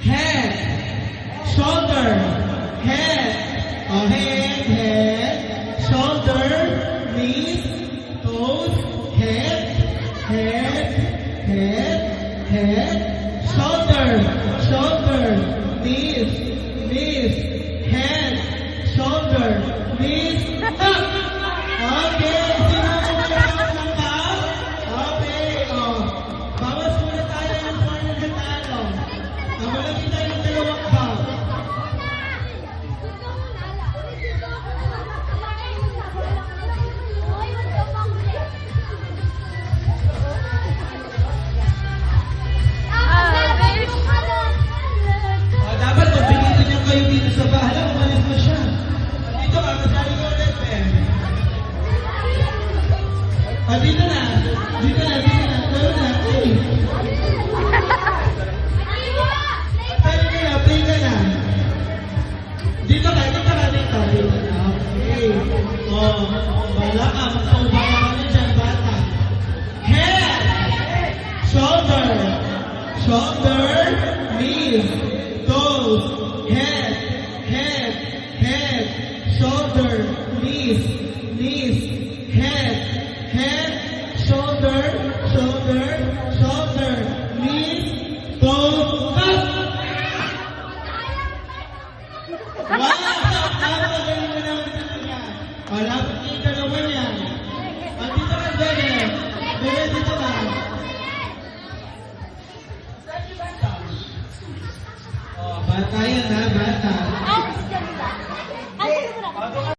head, shoulder, head, head, shoulder, knees, toes, head, shoulder, knees, head, shoulder, knees, up. Okay, sino mo ng count? Okay, bawas muna tayo ng corner na talo. Malagay tayo ng dalawang count. Dapat magbigay niyo kayo dito sa bahala, umalis mo siya. Dito ka, kasali ko ulit, Ben. Dito na. Lalo na. Play ka na. Dito ka. Okay. Wala ka. Magpauba ka kami dyan, bata. Head. Shoulder. Knees. Toes. Head.